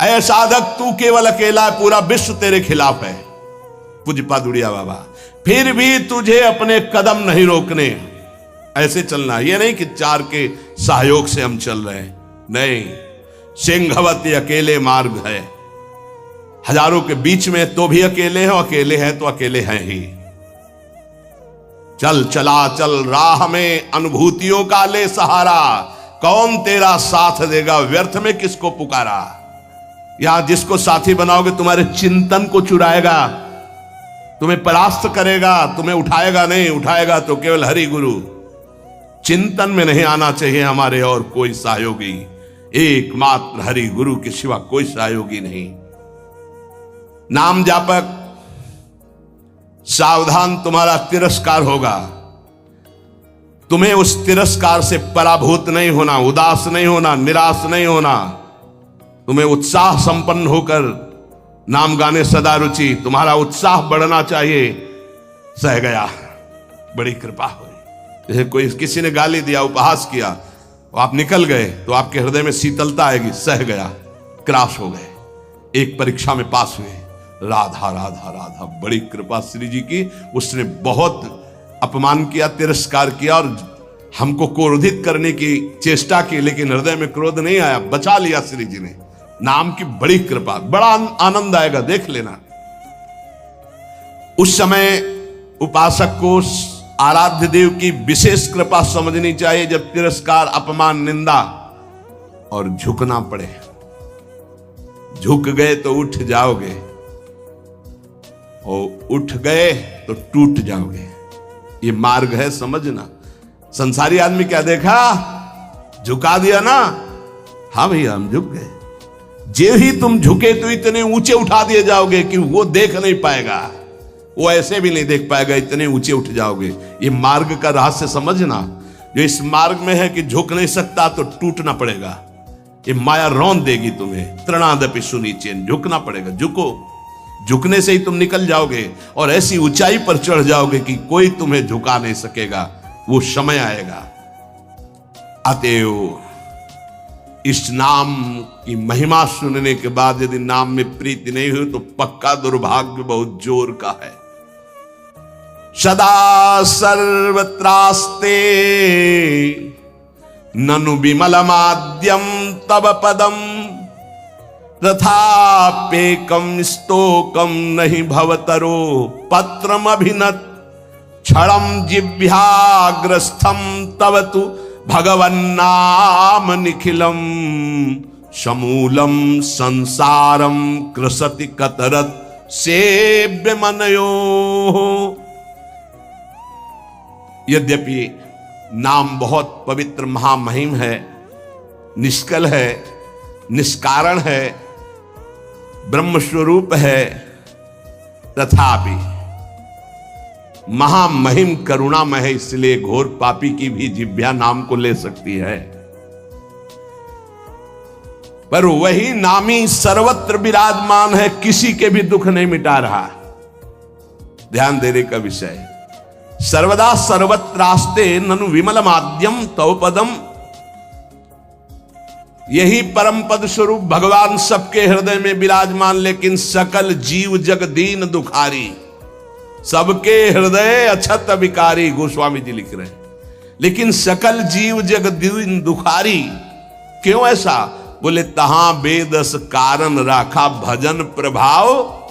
ऐ साधक तू केवल अकेला है, पूरा विश्व तेरे खिलाफ है। पूज्यपाद उड़िया बाबा, फिर भी तुझे अपने कदम नहीं रोकने, ऐसे चलना। ये नहीं कि चार के सहयोग से हम चल रहे हैं, नहीं। सिंहवती अकेले मार्ग है, हजारों के बीच में तो भी अकेले हो, अकेले हैं तो अकेले हैं ही। चल चला चल राह में अनुभूतियों का ले सहारा, कौन तेरा साथ देगा, व्यर्थ में किसको पुकारा। यहां जिसको साथी बनाओगे तुम्हारे चिंतन को चुराएगा, तुम्हें परास्त करेगा, तुम्हें उठाएगा नहीं, उठाएगा तो केवल हरि गुरु। चिंतन में नहीं आना चाहिए हमारे और कोई सहयोगी, एकमात्र हरि गुरु के सिवा कोई सहयोगी नहीं। नाम जापक सावधान, तुम्हारा तिरस्कार होगा। तुम्हें उस तिरस्कार से पराभूत नहीं होना, उदास नहीं होना, निराश नहीं होना। तुम्हें उत्साह संपन्न होकर नाम गाने सदा रुचि, तुम्हारा उत्साह बढ़ना चाहिए। सह गया, बड़ी कृपा हुई। जैसे कोई किसी ने गाली दिया, उपहास किया, तो आप निकल गए तो आपके हृदय में शीतलता आएगी। सह गया, क्रॉस हो गए, एक परीक्षा में पास हुए। राधा राधा राधा, बड़ी कृपा श्री जी की। उसने बहुत अपमान किया, तिरस्कार किया और हमको क्रोधित करने की चेष्टा की, लेकिन हृदय में क्रोध नहीं आया, बचा लिया श्री जी ने। नाम की बड़ी कृपा, बड़ा आनंद आएगा, देख लेना। उस समय उपासक को आराध्य देव की विशेष कृपा समझनी चाहिए, जब तिरस्कार, अपमान, निंदा और झुकना पड़े। झुक गए तो उठ जाओगे, और उठ गए तो टूट जाओगे। ये मार्ग है, समझना। संसारी आदमी क्या देखा, झुका दिया ना, हाँ भैया हम झुक गए। जे ही तुम झुके तो इतने ऊंचे उठा दिए जाओगे कि वो देख नहीं पाएगा, वो ऐसे भी नहीं देख पाएगा, इतने ऊंचे उठ जाओगे। ये मार्ग का रहस्य समझना। जो इस मार्ग में है कि झुक नहीं सकता तो टूटना पड़ेगा, ये माया रौंद देगी तुम्हें। तृणादपि सुनीचेन, झुकना पड़ेगा। झुको, झुकने से ही तुम निकल जाओगे और ऐसी ऊंचाई पर चढ़ जाओगे कि कोई तुम्हें झुका नहीं सकेगा। वो समय आएगा। अतएव इस नाम की महिमा सुनने के बाद यदि नाम में प्रीति नहीं हुई तो पक्का दुर्भाग्य बहुत जोर का है। सदा सर्वत्रास्ते ननु विमलमाद्यम तव पदम, तथापेकम स्तोकम नहीं भवतरो पत्रम अभिनत, क्षणम जिह्वाग्रस्थम तव तु भगवन्नाम निखिलम, समूलम संसारम कृसति कतरत सेव्य मनयो। यद्यपि नाम बहुत पवित्र महामहिम है, निष्कल है, निष्कारण है, ब्रह्म स्वरूप है, तथापि महामहिम करुणामय है, इसलिए घोर पापी की भी जिह्वा नाम को ले सकती है। पर वही नामी सर्वत्र विराजमान है, किसी के भी दुख नहीं मिटा रहा। ध्यान देने का विषय। सर्वदा सर्वत्रास्ते ननु विमलमाद्यम तव पदम, यही परम पद स्वरूप भगवान सबके हृदय में विराजमान, लेकिन सकल जीव जग दीन दुखारी, सबके हृदय अछत विकारी, गोस्वामी जी लिख रहे हैं। लेकिन सकल जीव जग दीन दुखारी, क्यों ऐसा? बोले तहां बेदस कारण राखा, भजन प्रभाव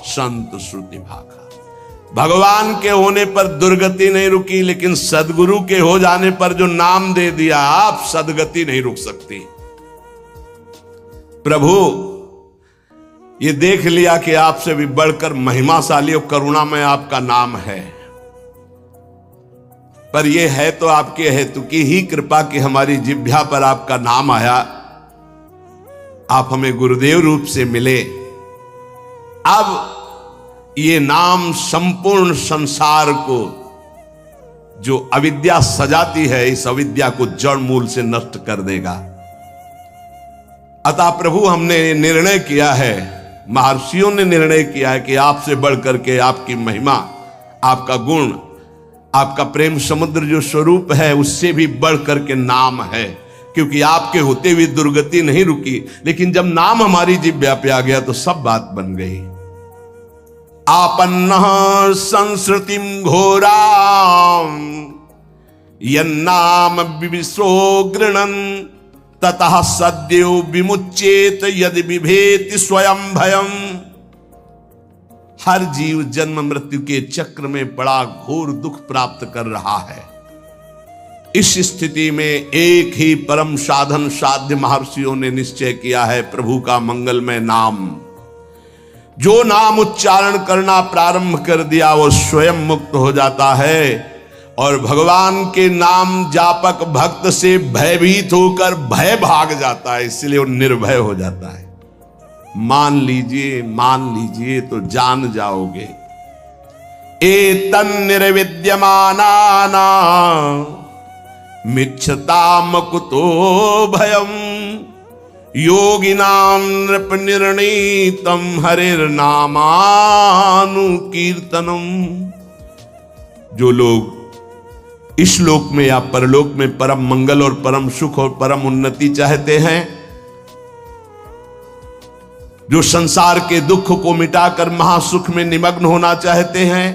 संत श्रुति भाखा। भगवान के होने पर दुर्गति नहीं रुकी, लेकिन सदगुरु के हो जाने पर जो नाम दे दिया आप, सदगति नहीं रुक सकती। प्रभु ये देख लिया कि आपसे भी बढ़कर महिमाशाली और करुणामय आपका नाम है, पर यह है तो आपके हेतु की ही कृपा कि हमारी जिह्वा पर आपका नाम आया, आप हमें गुरुदेव रूप से मिले। अब ये नाम संपूर्ण संसार को जो अविद्या सजाती है, इस अविद्या को जड़ मूल से नष्ट कर देगा। अतः प्रभु हमने निर्णय किया है, महर्षियों ने निर्णय किया है कि आपसे बढ़कर के आपकी महिमा, आपका गुण, आपका प्रेम समुद्र जो स्वरूप है, उससे भी बढ़कर के नाम है। क्योंकि आपके होते हुए दुर्गति नहीं रुकी, लेकिन जब नाम हमारी जिह्वा पे आ गया तो सब बात बन गई। आपन्नः संस्कृतिम घोराम यन्नाम विविशो गृणन् ततः सद्यो विमुच्येत यदि बिभेति स्वयं भयम। हर जीव जन्म मृत्यु के चक्र में बड़ा घोर दुख प्राप्त कर रहा है। इस स्थिति में एक ही परम साधन साध्य महर्षियों ने निश्चय किया है, प्रभु का मंगलमय नाम। जो नाम उच्चारण करना प्रारंभ कर दिया वो स्वयं मुक्त हो जाता है और भगवान के नाम जापक भक्त से भयभीत होकर भय भाग जाता है, इसलिए वो निर्भय हो जाता है। मान लीजिए तो जान जाओगे। एतन् निर्विद्यमानाना मिच्छताम कुतो भयम योगिनाम नृप निर्णीतम हरिर्नामानुकीर्तनम। जो लोग इस लोक में या परलोक में परम मंगल और परम सुख और परम उन्नति चाहते हैं, जो संसार के दुख को मिटाकर महासुख में निमग्न होना चाहते हैं,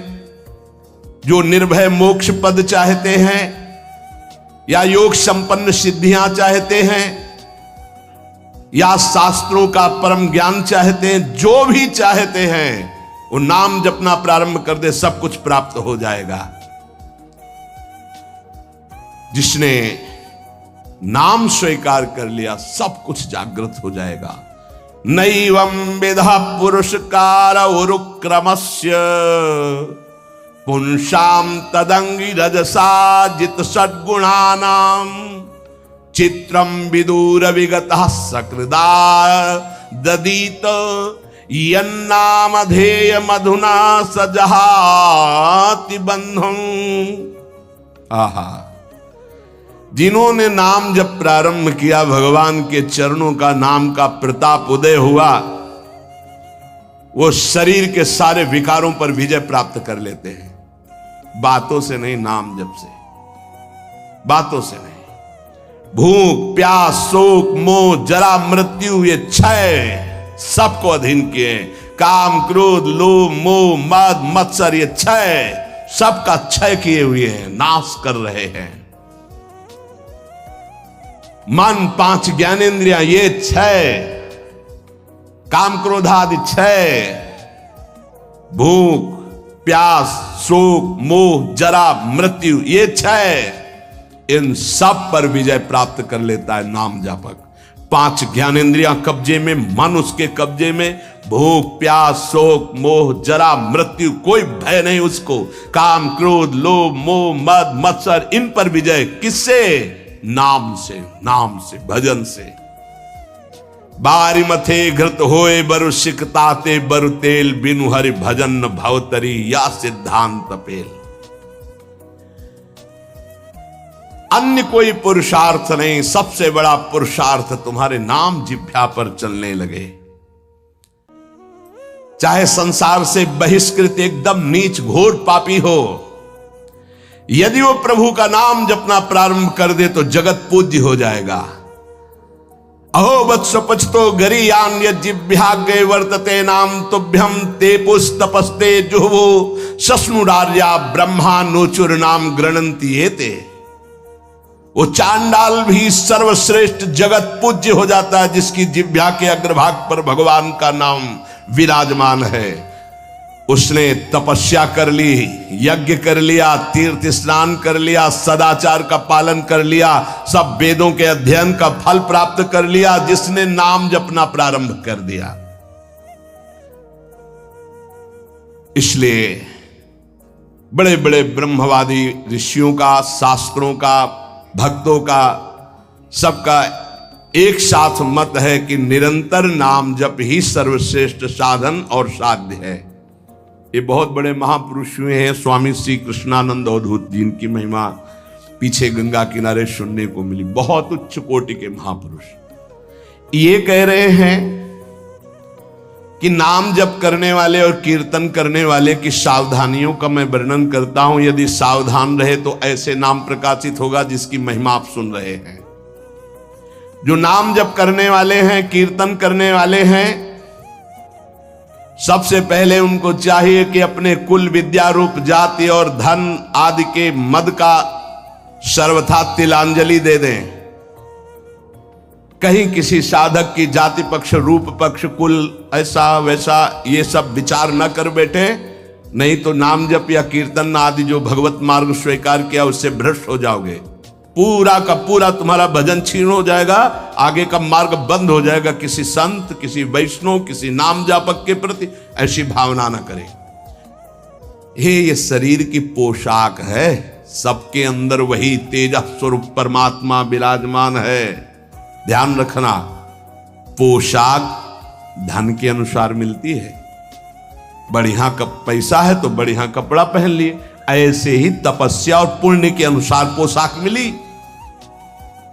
जो निर्भय मोक्ष पद चाहते हैं या योग संपन्न सिद्धियां चाहते हैं या शास्त्रों का परम ज्ञान चाहते हैं, जो भी चाहते हैं वो नाम जपना प्रारंभ कर दे, सब कुछ प्राप्त हो जाएगा। जिसने नाम स्वीकार कर लिया सब कुछ जागृत हो जाएगा। नैवं विधा पुरुषकार उरुक्रमस्य पुंसाम तदंगी रजसा जित सद्गुणानाम चित्रम विदूर विगतः सकृदा ददीत यन्नामधेय मधुना सजहाति बंधं। आहा, जिन्होंने नाम जब प्रारंभ किया, भगवान के चरणों का नाम का प्रताप उदय हुआ, वो शरीर के सारे विकारों पर विजय प्राप्त कर लेते हैं। बातों से नहीं, नाम जप से, बातों से नहीं। भूख प्यास शोक मोह जरा मृत्यु ये क्षय सबको अधीन किए। काम क्रोध लोभ मोह मद मत्सर ये क्षय सबका क्षय किए हुए हैं, नाश कर रहे हैं। मन पांच ज्ञानेंद्रियां ये क्षय, काम क्रोधादि क्षय, भूख प्यास शोक मोह जरा मृत्यु ये क्षय, इन सब पर विजय प्राप्त कर लेता है नाम जापक। पांच ज्ञानेंद्रियां कब्जे में, मन उसके कब्जे में, भूख प्यास शोक मोह जरा मृत्यु कोई भय नहीं उसको। काम क्रोध लोभ मोह मद मत्सर इन पर विजय किससे? नाम से, नाम से, भजन से। बारी मथे घृत होए बरु सिकताते बरु तेल बिनु हरि भजन भवतरी या सिद्धांत पेल। अन्य कोई पुरुषार्थ नहीं, सबसे बड़ा पुरुषार्थ तुम्हारे नाम जिह्वा पर चलने लगे। चाहे संसार से बहिष्कृत एकदम नीच घोर पापी हो, यदि वो प्रभु का नाम जपना प्रारंभ कर दे तो जगत पूज्य हो जाएगा। अहो वत्स पचतो गरियान्य जिह्वाग्रे वर्तते नाम तुभ्यम ते पुस्तपस्ते जुहवो सस्नुरार्या ब्रह्मा नोचुर नाम गृणंति एते। वो चांडाल भी सर्वश्रेष्ठ जगत पूज्य हो जाता है जिसकी जिह्वा के अग्रभाग पर भगवान का नाम विराजमान है। उसने तपस्या कर ली, यज्ञ कर लिया, तीर्थ स्नान कर लिया, सदाचार का पालन कर लिया, सब वेदों के अध्ययन का फल प्राप्त कर लिया, जिसने नाम जपना प्रारंभ कर दिया। इसलिए बड़े बड़े ब्रह्मवादी ऋषियों का, शास्त्रों का, भक्तों का, सबका एक साथ मत है कि निरंतर नाम जप ही सर्वश्रेष्ठ साधन और साध्य है। ये बहुत बड़े महापुरुष हुए हैं, स्वामी श्री कृष्णानंद अवधूत जी, इनकी महिमा पीछे गंगा किनारे सुनने को मिली। बहुत उच्च कोटि के महापुरुष ये कह रहे हैं कि नाम जप करने वाले और कीर्तन करने वाले की सावधानियों का मैं वर्णन करता हूं। यदि सावधान रहे तो ऐसे नाम प्रकाशित होगा जिसकी महिमा आप सुन रहे हैं। जो नाम जप करने वाले हैं, कीर्तन करने वाले हैं, सबसे पहले उनको चाहिए कि अपने कुल, विद्या रूप, जाति और धन आदि के मद का सर्वथा तिलांजलि दे दें। कहीं किसी साधक की जाति पक्ष, रूप पक्ष, कुल, ऐसा वैसा ये सब विचार न कर बैठे, नहीं तो नाम जप या कीर्तन आदि जो भगवत मार्ग स्वीकार किया उससे भ्रष्ट हो जाओगे। पूरा का पूरा तुम्हारा भजन छीन हो जाएगा, आगे का मार्ग बंद हो जाएगा। किसी संत, किसी वैष्णव, किसी नाम जापक के प्रति ऐसी भावना न करें। ये शरीर की पोशाक है, सबके अंदर वही तेज स्वरूप परमात्मा विराजमान है। ध्यान रखना, पोशाक धन के अनुसार मिलती है। बढ़िया पैसा है तो बढ़िया कपड़ा पहन लिए, ऐसे ही तपस्या और पुण्य के अनुसार पोशाक मिली।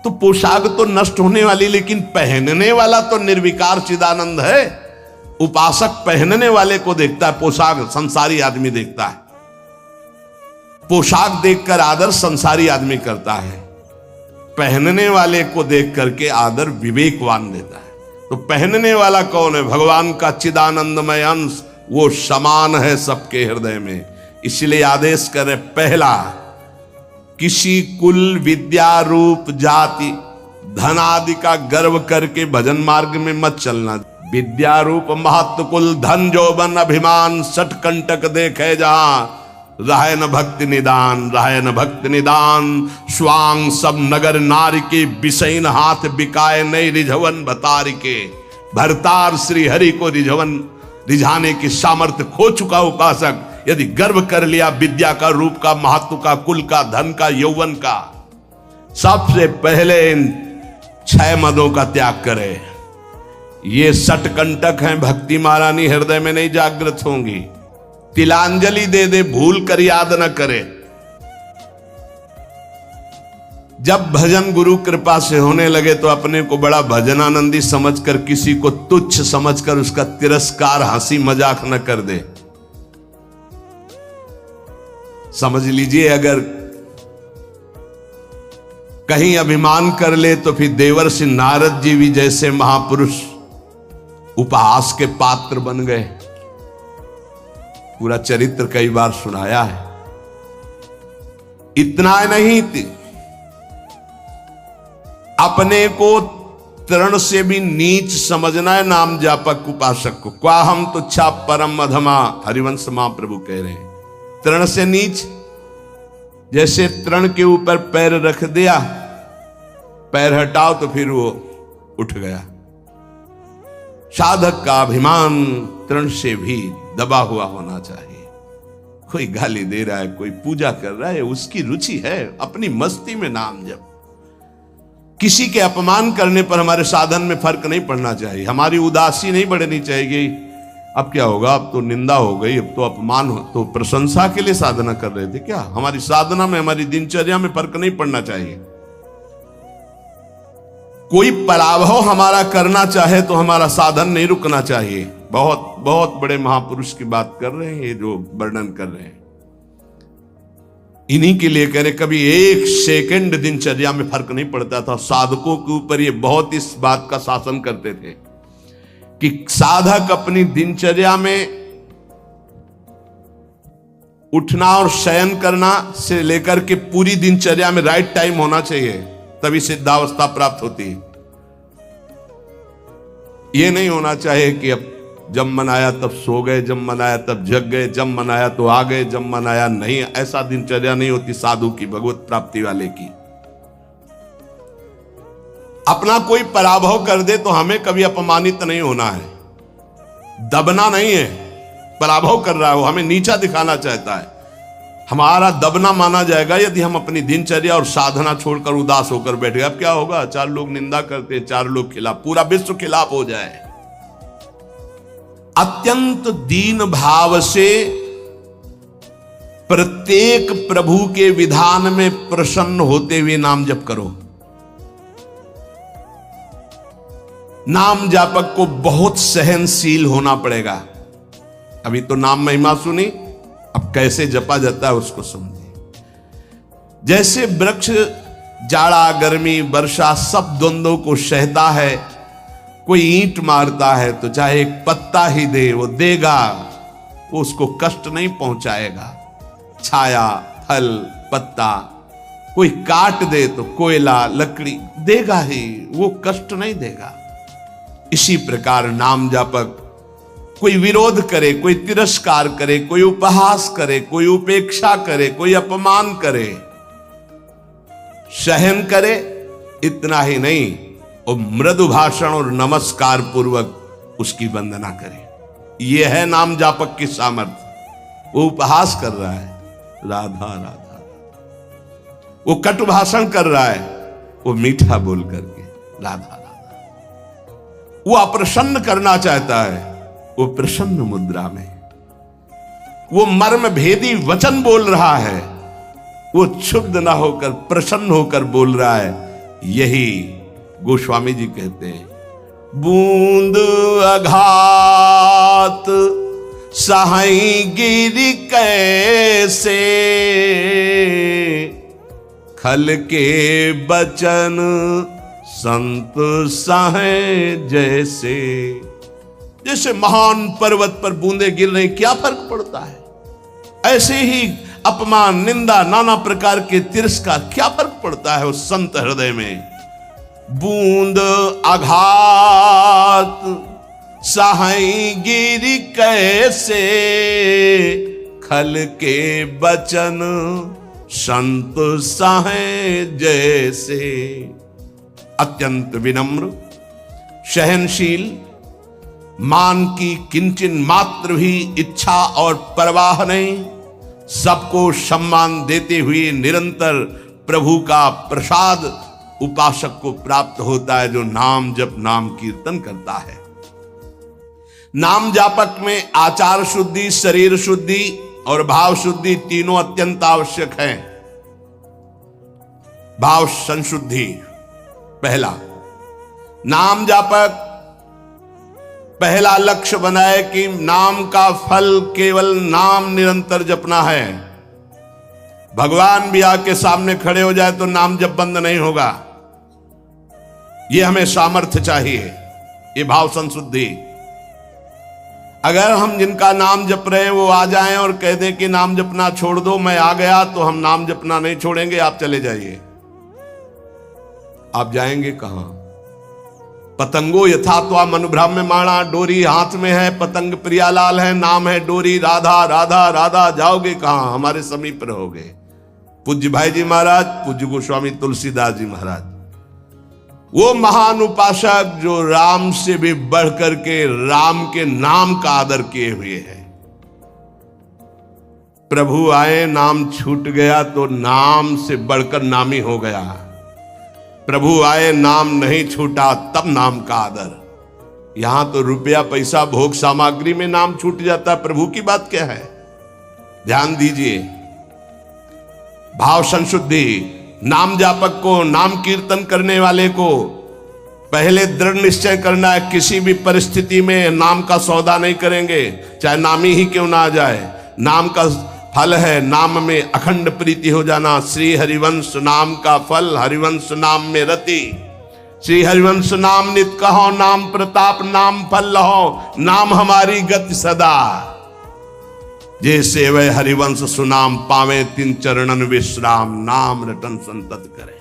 तो पोशाक तो नष्ट होने वाली, लेकिन पहनने वाला तो निर्विकार चिदानंद है। उपासक पहनने वाले को देखता है, पोशाक संसारी आदमी देखता है। पोशाक देखकर आदर संसारी आदमी करता है, पहनने वाले को देख करके आदर विवेकवान देता है। तो पहनने वाला कौन है? भगवान का चिदानंदमय अंश, वो समान है सबके हृदय में। इसलिए आदेश करे, पहला, किसी कुल, विद्या रूप, जाति, धन आदि का गर्व करके भजन मार्ग में मत चलना। विद्या रूप, महत्व, कुल, धन, जौबन, अभिमान, सठ कंटक देखे जहां, रहे न भक्ति निदान, रहे न भक्ति निदान। स्वांग सब नगर नारी के, बिसैन हाथ बिकाए नहीं रिझवन भतारी के। भरतार श्री हरि को रिझाने की सामर्थ्य खो चुका उपासक यदि गर्व कर लिया विद्या का, रूप का, महत्व का, कुल का, धन का, यौवन का, सबसे पहले इन 6 मदों का त्याग करे। ये सठ कंटक हैं, भक्ति महारानी हृदय में नहीं जागृत होंगी। तिलांजलि दे दे, भूल कर याद न करे। जब भजन गुरु कृपा से होने लगे तो अपने को बड़ा भजनानंदी समझकर, किसी को तुच्छ समझकर उसका तिरस्कार, हंसी मजाक न कर दे। समझ लीजिए, अगर कहीं अभिमान कर ले तो फिर देवर्षि नारद जी भी जैसे महापुरुष उपहास के पात्र बन गए। पूरा चरित्र कई बार सुनाया है। इतना नहीं, अपने को तृण से भी नीच समझना है नाम जापक उपासक को। क्वा हम तुच्छा परम अधमा, हरिवंश महाप्रभु कह रहे हैं। तृण से नीच, जैसे तृण के ऊपर पैर रख दिया, पैर हटाओ तो फिर वो उठ गया। साधक का अभिमान तृण से भी दबा हुआ होना चाहिए। कोई गाली दे रहा है, कोई पूजा कर रहा है, उसकी रुचि है, अपनी मस्ती में नाम जप। किसी के अपमान करने पर हमारे साधन में फर्क नहीं पड़ना चाहिए। हमारी उदासी नहीं बढ़नी चाहिए। अब क्या होगा, अब तो निंदा हो गई, अब तो अपमान हो, तो प्रशंसा के लिए साधना कर रहे थे क्या? हमारी साधना में, हमारी दिनचर्या में फर्क नहीं पड़ना चाहिए। कोई पराभव हमारा करना चाहे तो हमारा साधन नहीं रुकना चाहिए। बहुत बहुत बड़े महापुरुष की बात कर रहे हैं ये जो वर्णन कर रहे हैं, इन्हीं के लिए कह रहे। कभी 1 सेकंड दिनचर्या में फर्क नहीं पड़ता था। साधकों के ऊपर ये बहुत इस बात का शासन करते थे कि साधक अपनी दिनचर्या में उठना और शयन करना से लेकर के पूरी दिनचर्या में राइट टाइम होना चाहिए, तभी सिद्धावस्था प्राप्त होती है। यह नहीं होना चाहिए कि अब जब मन आया तब सो गए, जब मन आया तब जग गए, जब मन आया तो आ गए, जब मन आया नहीं। ऐसा दिनचर्या नहीं होती साधु की, भगवत प्राप्ति वाले की। अपना कोई पराभव कर दे तो हमें कभी अपमानित नहीं होना है, दबना नहीं है। पराभव कर रहा है वो, हमें नीचा दिखाना चाहता है, हमारा दबना माना जाएगा यदि हम अपनी दिनचर्या और साधना छोड़कर उदास होकर बैठ गए। अब क्या होगा, 4 लोग निंदा करते, 4 लोग खिलाफ, पूरा विश्व खिलाफ हो जाए। अत्यंत दीन भाव से प्रत्येक प्रभु के विधान में प्रसन्न होते हुए नाम जप करो। नाम जापक को बहुत सहनशील होना पड़ेगा। अभी तो नाम महिमा सुनी, अब कैसे जपा जाता है उसको समझिए। जैसे वृक्ष जाड़ा गर्मी वर्षा सब द्वंद्वों को सहता है। कोई ईंट मारता है तो चाहे एक पत्ता ही दे, वो देगा, वो उसको कष्ट नहीं पहुंचाएगा। छाया, फल, पत्ता, कोई काट दे तो कोयला लकड़ी देगा ही, वो कष्ट नहीं देगा। इसी प्रकार नाम जापक कोई विरोध करे, कोई तिरस्कार करे, कोई उपहास करे, कोई उपेक्षा करे, कोई अपमान करे, सहन करे, इतना ही नहीं और मृदु भाषण और नमस्कार पूर्वक उसकी वंदना करे। यह है नाम जापक की सामर्थ्य। वो उपहास कर रहा है, राधा राधा, वो कटु भाषण कर रहा है, वो मीठा बोल करके राधा राधा। वो अप्रसन्न करना चाहता है, वो प्रसन्न मुद्रा में, वो मर्म भेदी वचन बोल रहा है, वो क्षुब्ध ना होकर प्रसन्न होकर बोल रहा है। यही गोस्वामी जी कहते हैं, बूंद अघात सहाई गिरि कैसे, खल के बचन संत सहे जैसे। जैसे महान पर्वत पर बूंदे गिर रही, क्या फर्क पड़ता है। ऐसे ही अपमान, निंदा, नाना प्रकार के तिरस्कार, क्या फर्क पड़ता है उस संत हृदय में। बूंद आघात सहाई गिरि कैसे, खल के बचन संत सहे जैसे। अत्यंत विनम्र, सहनशील, मान की किंचन मात्र भी इच्छा और परवाह नहीं, सबको सम्मान देते हुए निरंतर प्रभु का प्रसाद उपासक को प्राप्त होता है, जो नाम जप नाम कीर्तन करता है। नाम जापक में आचार शुद्धि, शरीर शुद्धि और भाव शुद्धि तीनों अत्यंत आवश्यक हैं। भाव संशुद्धि पहला, नाम जापक पहला लक्ष्य बनाए कि नाम का फल केवल नाम निरंतर जपना है। भगवान भी आके सामने खड़े हो जाए तो नाम जप बंद नहीं होगा। यह हमें सामर्थ्य चाहिए, ये भाव संशुद्धि। अगर हम जिनका नाम जप रहे हैं वो आ जाएं और कह दें कि नाम जपना छोड़ दो, मैं आ गया, तो हम नाम जपना नहीं छोड़ेंगे, आप चले जाइए। आप जाएंगे कहां? पतंगो यथा त्वा मनुभ्राम्यमाणा, डोरी हाथ में है, पतंग प्रियालाल है, नाम है डोरी, राधा राधा राधा, जाओगे कहां? हमारे समीप रहोगे। पूज्य भाई जी महाराज, पूज्य गोस्वामी तुलसीदास जी महाराज, वो महान उपासक जो राम से भी बढ़ करके राम के नाम का आदर किए हुए हैं। प्रभु आए, नाम छूट गया तो नाम से बढ़कर नामी हो गया। प्रभु आए, नाम नहीं छूटा, तब नाम का आदर। यहां तो रुपया पैसा भोग सामग्री में नाम छूट जाता है, प्रभु की बात क्या है? ध्यान दीजिए। भाव संशुद्धि, नाम जापक को, नाम कीर्तन करने वाले को पहले दृढ़ निश्चय करना है, किसी भी परिस्थिति में नाम का सौदा नहीं करेंगे, चाहे नामी ही क्यों ना आ जाए। नाम का फल है नाम में अखंड प्रीति हो जाना। श्री हरिवंश नाम का फल, हरिवंश नाम में रति। श्री हरिवंश नाम नित कहो, नाम प्रताप नाम फल लहो, नाम हमारी गति सदा। जैसे वह हरिवंश सुनाम पावे, तिन चरणन विश्राम, नाम रटन संतत करे।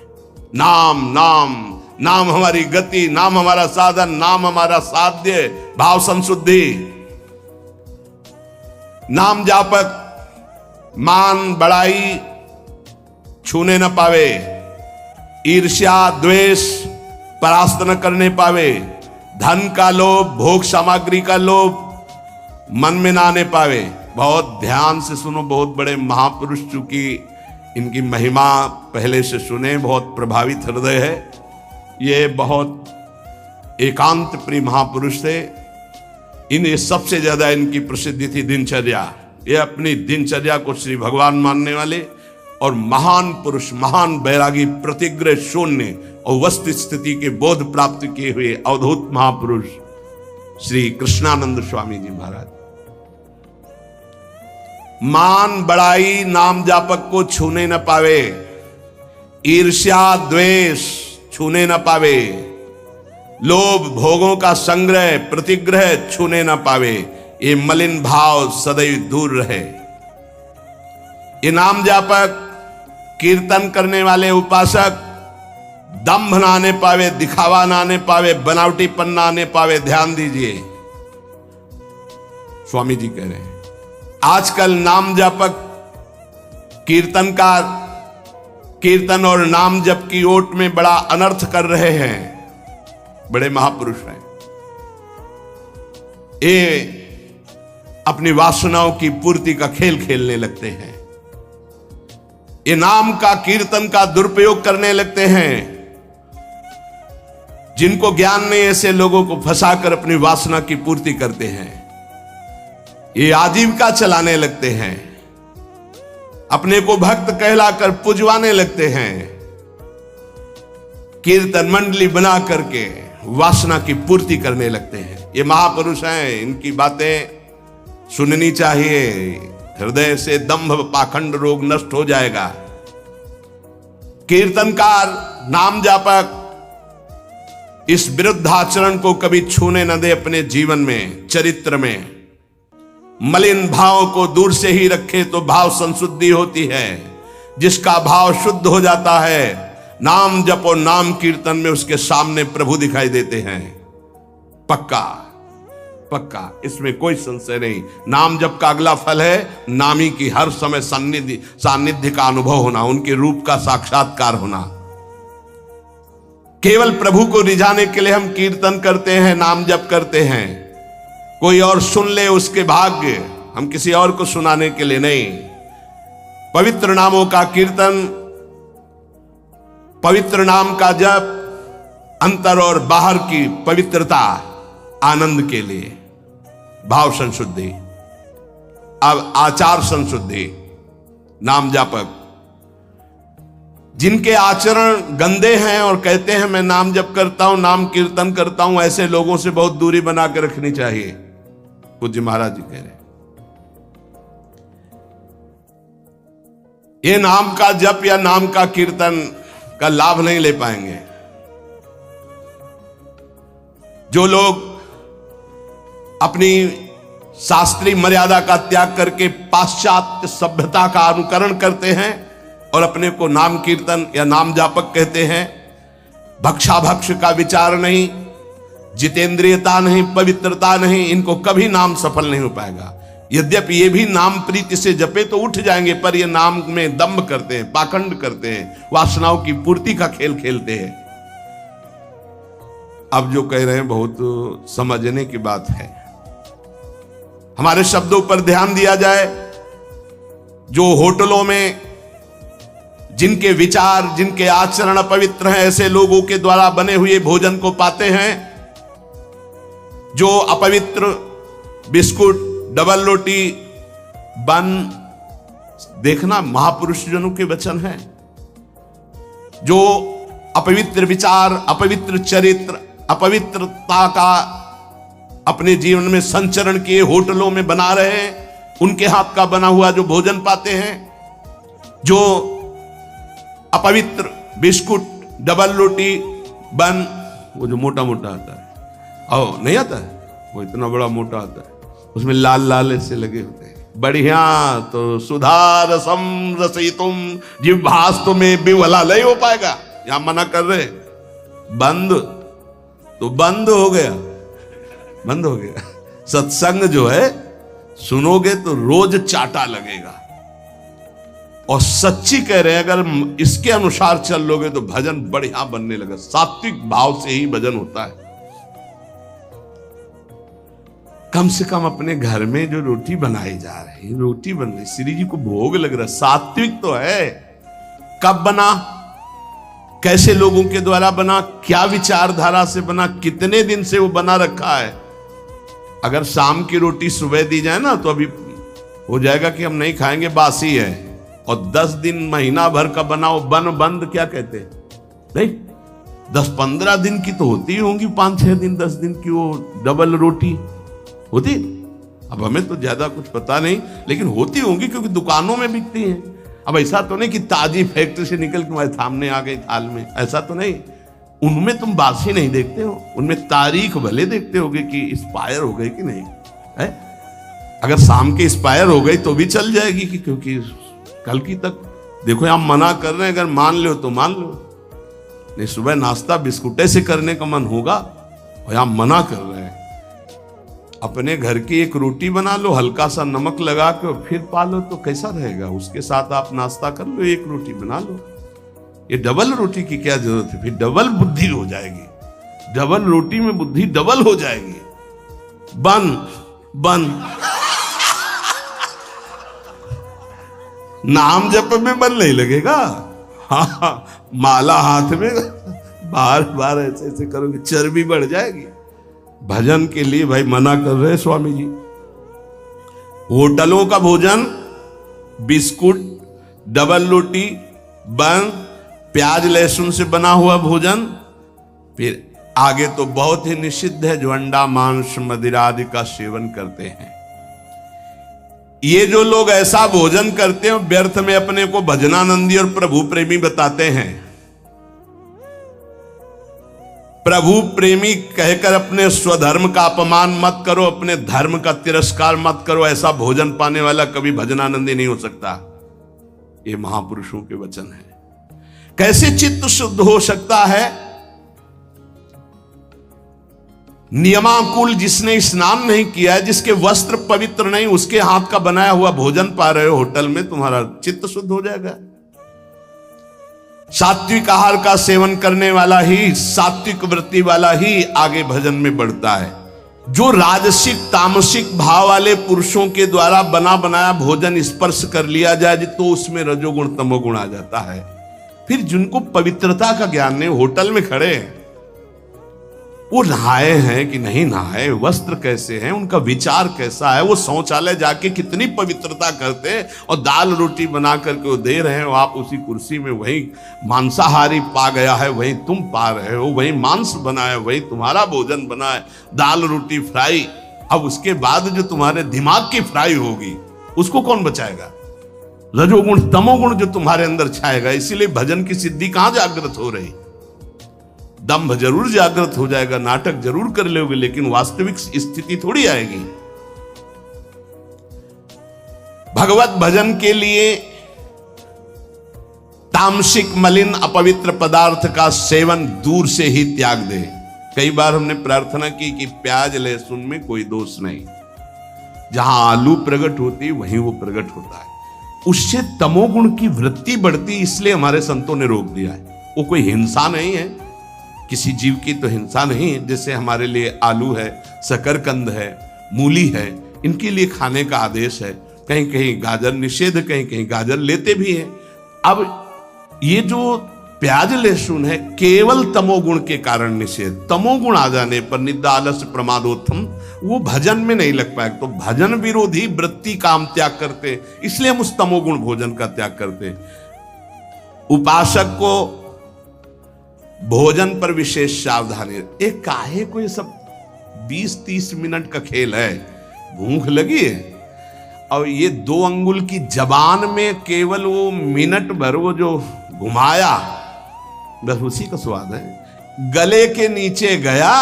नाम नाम नाम हमारी गति, नाम हमारा साधन, नाम हमारा साध्य। भाव संशुद्धि, नाम जापक मान बड़ाई छूने न पावे, ईर्ष्या द्वेष परास्त न करने पावे, धन का लोभ, भोग सामग्री का लोभ मन में ना आने पावे। बहुत ध्यान से सुनो, बहुत बड़े महापुरुष, चूंकि इनकी महिमा पहले से सुने, बहुत प्रभावित हृदय है। ये बहुत एकांत प्रिय महापुरुष थे। इन्हें सबसे ज्यादा इनकी प्रसिद्धि थी दिनचर्या। ये अपनी दिनचर्या को श्री भगवान मानने वाले और महान पुरुष, महान बैरागी, प्रतिग्रह शून्य और वस्तु स्थिति के बोध प्राप्त किए हुए अवधूत महापुरुष श्री कृष्णानंद स्वामी जी महाराज। मान बड़ाई नाम जापक को छूने न पावे, ईर्ष्या द्वेष छूने न पावे, लोभ भोगों का संग्रह प्रतिग्रह छूने न पावे, ये मलिन भाव सदैव दूर रहे। ये नाम जापक कीर्तन करने वाले उपासक दंभ ना आने पावे, दिखावा ना आने पावे, बनावटीपन ना आने पावे। ध्यान दीजिए, स्वामी जी कह रहे हैं आजकल नाम जापक कीर्तनकार कीर्तन और नाम जप की ओट में बड़ा अनर्थ कर रहे हैं। बड़े महापुरुष हैं, ये अपनी वासनाओं की पूर्ति का खेल खेलने लगते हैं, ये नाम का कीर्तन का दुरुपयोग करने लगते हैं। जिनको ज्ञान नहीं, ऐसे लोगों को फंसाकर अपनी वासना की पूर्ति करते हैं। ये आजीविका चलाने लगते हैं, अपने को भक्त कहलाकर पुजवाने लगते हैं, कीर्तन मंडली बना करके वासना की पूर्ति करने लगते हैं। ये महापुरुष हैं, इनकी बातें सुननी चाहिए। हृदय से दंभ पाखंड रोग नष्ट हो जाएगा। कीर्तनकार नाम जापक इस विरुद्ध आचरण को कभी छूने न दे अपने जीवन में, चरित्र में। मलिन भाव को दूर से ही रखे तो भाव संशुद्धि होती है। जिसका भाव शुद्ध हो जाता है, नाम जप और नाम कीर्तन में उसके सामने प्रभु दिखाई देते हैं। पक्का पक्का, इसमें कोई संशय नहीं। नाम जप का अगला फल है नामी की हर समय सानिध्य का अनुभव होना, उनके रूप का साक्षात्कार होना। केवल प्रभु को रिझाने के लिए हम कीर्तन करते हैं, नाम जप करते हैं। कोई और सुन ले उसके भाग्य, हम किसी और को सुनाने के लिए नहीं। पवित्र नामों का कीर्तन, पवित्र नाम का जप, अंतर और बाहर की पवित्रता, आनंद के लिए। भाव संशुद्धि, अब आचार संशुद्धि। नाम जापक जिनके आचरण गंदे हैं और कहते हैं मैं नाम जप करता हूं, नाम कीर्तन करता हूं, ऐसे लोगों से बहुत दूरी बना के रखनी चाहिए। पूज्य महाराज जी कह रहे हैं ये नाम का जप या नाम का कीर्तन का लाभ नहीं ले पाएंगे। जो लोग अपनी शास्त्रीय मर्यादा का त्याग करके पाश्चात्य सभ्यता का अनुकरण करते हैं और अपने को नाम कीर्तन या नाम जापक कहते हैं, भक्षाभक्ष का विचार नहीं, जितेंद्रियता नहीं, पवित्रता नहीं, इनको कभी नाम सफल नहीं हो पाएगा। यद्यपि ये भी नाम प्रीति से जपे तो उठ जाएंगे, पर ये नाम में दंभ करते हैं, पाखंड करते हैं, वासनाओं की पूर्ति का खेल खेलते हैं। अब जो कह रहे हैं बहुत समझने की बात है। हमारे शब्दों पर ध्यान दिया जाए। जो होटलों में जिनके विचार, जिनके आचरण अपवित्र हैं, ऐसे लोगों के द्वारा बने हुए भोजन को पाते हैं। जो अपवित्र बिस्कुट, डबल रोटी, बन, देखना महापुरुष जनों के वचन हैं। जो अपवित्र विचार, अपवित्र चरित्र, अपवित्रता का अपने जीवन में संचरण किए होटलों में बना रहे हैं, उनके हाथ का बना हुआ जो भोजन पाते हैं। जो अपवित्र बिस्कुट, डबल रोटी, बन, वो जो मोटा मोटा आता है, ओ नहीं आता है, वो इतना बड़ा मोटा आता है, उसमें लाल लाल ऐसे लगे होते हैं। बढ़िया तो सुधार सम रसितुम जिह्वास्तु में विवला नहीं हो पाएगा। यहां मना कर रहे, बंद तो बंद हो गया, बंद हो गया। सत्संग जो है सुनोगे तो रोज चाटा लगेगा। और सच्ची कह रहे हैं, अगर इसके अनुसार चल लोगे तो भजन बढ़िया बनने लगा। सात्विक भाव से ही भजन होता है। कम से कम अपने घर में जो रोटी बनाई जा रही, रोटी बन रही, श्री जी को भोग लग रहा, सात्विक तो है। कब बना, कैसे लोगों के द्वारा बना, क्या विचारधारा से बना, कितने दिन से वो बना रखा है। अगर शाम की रोटी सुबह दी जाए ना तो अभी हो जाएगा कि हम नहीं खाएंगे, बासी है। और 10 दिन महीना भर का बनाओ बन बंद, क्या कहते हैं, नहीं 10-15 दिन की तो होती होंगी, 5-6 दिन 10 दिन की वो डबल रोटी होती। अब हमें तो ज्यादा कुछ पता नहीं, लेकिन होती होंगी क्योंकि दुकानों में बिकती हैं। अब ऐसा तो नहीं कि ताजी फैक्ट्री से निकल के तुम्हारे सामने आ गई थाल में, ऐसा तो नहीं। उनमें तुम बासी नहीं देखते हो, उनमें तारीख भले देखते होगे कि एक्सपायर हो गई कि नहीं है। अगर शाम के एक्सपायर हो गई तो भी चल जाएगी कि क्योंकि कल की तक। देखो हम मना कर रहे हैं, अगर मान लो तो मान लो, नहीं सुबह नाश्ता बिस्कुटे से करने का मन होगा और हम मना कर रहे हैं। अपने घर की एक रोटी बना लो, हल्का सा नमक लगा के फिर पालो तो कैसा रहेगा। उसके साथ आप नाश्ता कर लो, एक रोटी बना लो। ये डबल रोटी की क्या जरूरत है, फिर डबल बुद्धि हो जाएगी। डबल रोटी में बुद्धि डबल हो जाएगी। बन बन नाम जप में मन नहीं लगेगा। हाँ, माला हाथ में बार बार ऐसे ऐसे करोगे, चर्बी बढ़ जाएगी। भजन के लिए भाई मना कर रहे स्वामी जी। होटलों का भोजन, बिस्कुट, डबल रोटी, बन, प्याज लहसुन से बना हुआ भोजन, फिर आगे तो बहुत ही निषिद्ध है जो अंडा मांस मदिरा आदि का सेवन करते हैं। ये जो लोग ऐसा भोजन करते हैं व्यर्थ में अपने को भजनानंदी और प्रभु प्रेमी बताते हैं। प्रभु प्रेमी कहकर अपने स्वधर्म का अपमान मत करो, अपने धर्म का तिरस्कार मत करो। ऐसा भोजन पाने वाला कभी भजनानंदी नहीं हो सकता। ये महापुरुषों के वचन है। कैसे चित्त शुद्ध हो सकता है? नियमानुकूल जिसने स्नान नहीं किया है, जिसके वस्त्र पवित्र नहीं, उसके हाथ का बनाया हुआ भोजन पा रहे हो होटल में, तुम्हारा चित्त शुद्ध हो जाएगा। सात्विक आहार का सेवन करने वाला ही, सात्विक वृत्ति वाला ही आगे भजन में बढ़ता है। जो राजसिक तामसिक भाव वाले पुरुषों के द्वारा बना बनाया भोजन स्पर्श कर लिया जाए तो उसमें रजोगुण तमोगुण आ जाता है। फिर जिनको पवित्रता का ज्ञान नहीं, होटल में खड़े हैं, वो नहाए हैं कि नहीं नहाए, वस्त्र कैसे हैं, उनका विचार कैसा है, वो शौचालय जाके कितनी पवित्रता करते हैं और दाल रोटी बना करके वो दे रहे हो। आप उसी कुर्सी में वही मांसाहारी पा गया है, वही तुम पा रहे हो, वही मांस बना है, वही तुम्हारा भोजन बना है, दाल रोटी फ्राई। अब उसके बाद जो तुम्हारे दिमाग की फ्राई होगी उसको कौन बचाएगा? रजोगुण तमोगुण जो तुम्हारे अंदर छाएगा। इसीलिए भजन की सिद्धि कहां जागृत हो रही? दंभ जरूर जागृत हो जाएगा, नाटक जरूर कर लोगे, लेकिन वास्तविक स्थिति थोड़ी आएगी। भगवत भजन के लिए तामसिक मलिन अपवित्र पदार्थ का सेवन दूर से ही त्याग दे। कई बार हमने प्रार्थना की कि प्याज लहसुन में कोई दोष नहीं, जहां आलू प्रकट होती वहीं वो प्रकट होता है। उससे तमोगुण की वृत्ति बढ़ती, इसलिए हमारे संतों ने रोक दिया है। वो कोई हिंसा नहीं है, किसी जीव की तो हिंसा नहीं है। जैसे हमारे लिए आलू है, शकरकंद है, मूली है, इनके लिए खाने का आदेश है। कहीं कहीं गाजर निषेध, कहीं कहीं गाजर लेते भी हैं। अब ये जो प्याज लहसुन है केवल तमोगुण के कारण निषेध। तमोगुण आ जाने पर निद्रा आलस्य प्रमादोत्थम वो भजन में नहीं लग पाएगा। तो भजन विरोधी वृत्ति का हम त्याग करते, इसलिए हम उस तमोगुण भोजन का त्याग करते। उपासक को भोजन पर विशेष सावधानी। एक काहे को ये सब 20-30 मिनट का खेल है। भूख लगी है और ये 2 अंगुल की जबान में केवल वो मिनट भर वो जो घुमाया, बस उसी का स्वाद है। गले के नीचे गया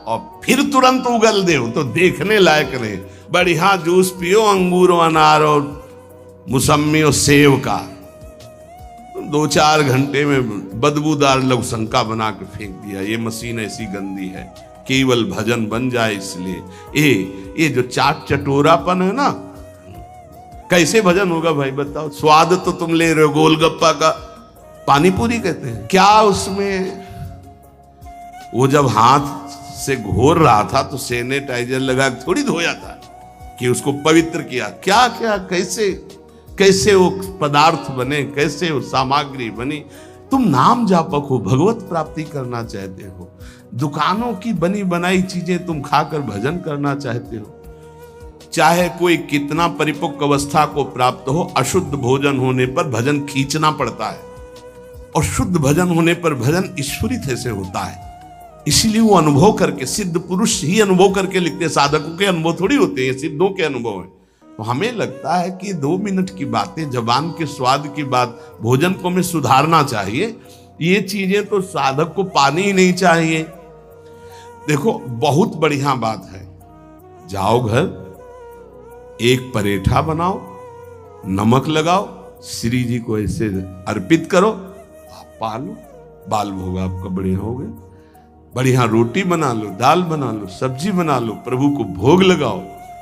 और फिर तुरंत उगल दे तो देखने लायक नहीं। बढ़िया जूस पियो अंगूर अनार और मुसम्मी और सेव का, 2-4 घंटे में बदबूदार लघुशंका बना के फेंक दिया। ये मशीन ऐसी गंदी है, केवल भजन बन जाए इसलिए। ये जो चाट चटोरापन है ना, कैसे भजन होगा भाई बताओ? स्वाद तो तुम ले रहे हो गोलगप्पा का, पानी पूरी कहते हैं क्या उसमें? वो जब हाथ से घोर रहा था तो सैनिटाइजर लगा थोड़ी धोया था कि उसको पवित्र किया। क्या क्या कैसे कैसे वो पदार्थ बने, कैसे वो सामग्री बनी। तुम नाम जापक हो, भगवत प्राप्ति करना चाहते हो, दुकानों की बनी बनाई चीजें तुम खाकर भजन करना चाहते हो। चाहे कोई कितना परिपक्व अवस्था को प्राप्त हो, अशुद्ध भोजन होने पर भजन खींचना पड़ता है और शुद्ध भजन होने पर भजन ईश्वरित से होता है। इसीलिए वो अनुभव करके, सिद्ध पुरुष ही अनुभव करके लिखते हैं। साधकों के अनुभव थोड़ी होते हैं, सिद्धों के अनुभव है। तो हमें लगता है कि 2 मिनट की बातें, जबान के स्वाद की बात, भोजन को हमें सुधारना चाहिए, ये चीजें तो साधक को पानी ही नहीं चाहिए। देखो बहुत बढ़िया बात है, जाओ घर, एक परेठा बनाओ, नमक लगाओ, श्री जी को ऐसे अर्पित करो, आप पालो, बाल भोग आपका बढ़िया हो गया। बढ़िया रोटी बना लो, दाल बना लो, सब्जी बना लो, प्रभु को भोग लगाओ,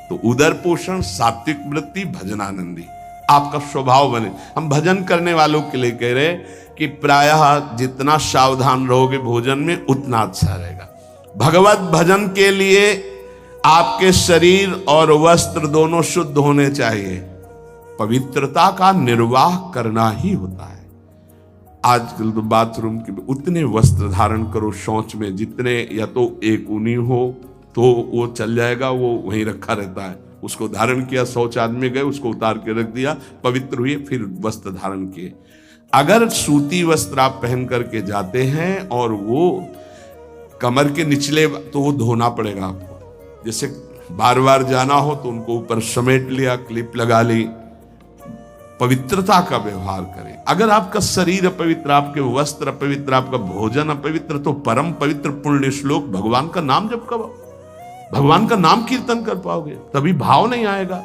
तो उदर पोषण, सात्विक वृत्ति, भजनानंदी आपका स्वभाव बने। हम भजन करने वालों के लिए कह रहे कि प्रायः जितना सावधान रहोगे भोजन में उतना अच्छा रहेगा। भगवत भजन के लिए आपके शरीर और वस्त्र दोनों शुद्ध होने चाहिए। पवित्रता का निर्वाह करना ही होता है। आजकल तो बाथरूम के उतने वस्त्र धारण करो शौच में, जितने, या तो एक ऊनी हो तो वो चल जाएगा, वो वहीं रखा रहता है, उसको धारण किया, शौच आदमी गए, उसको उतार के रख दिया, पवित्र हुए, फिर वस्त्र धारण किए। अगर सूती वस्त्र आप पहन करके जाते हैं और वो कमर के निचले, तो वो धोना पड़ेगा आपको। जैसे बार बार जाना हो तो उनको ऊपर समेट लिया, क्लिप लगा ली। पवित्रता का व्यवहार करें। अगर आपका शरीर अपवित्र, आपके वस्त्र अपवित्र, आपका भोजन अपवित्र, तो परम पवित्र पुण्य श्लोक भगवान का नाम जप करो, भगवान का नाम कीर्तन कर पाओगे, तभी भाव नहीं आएगा।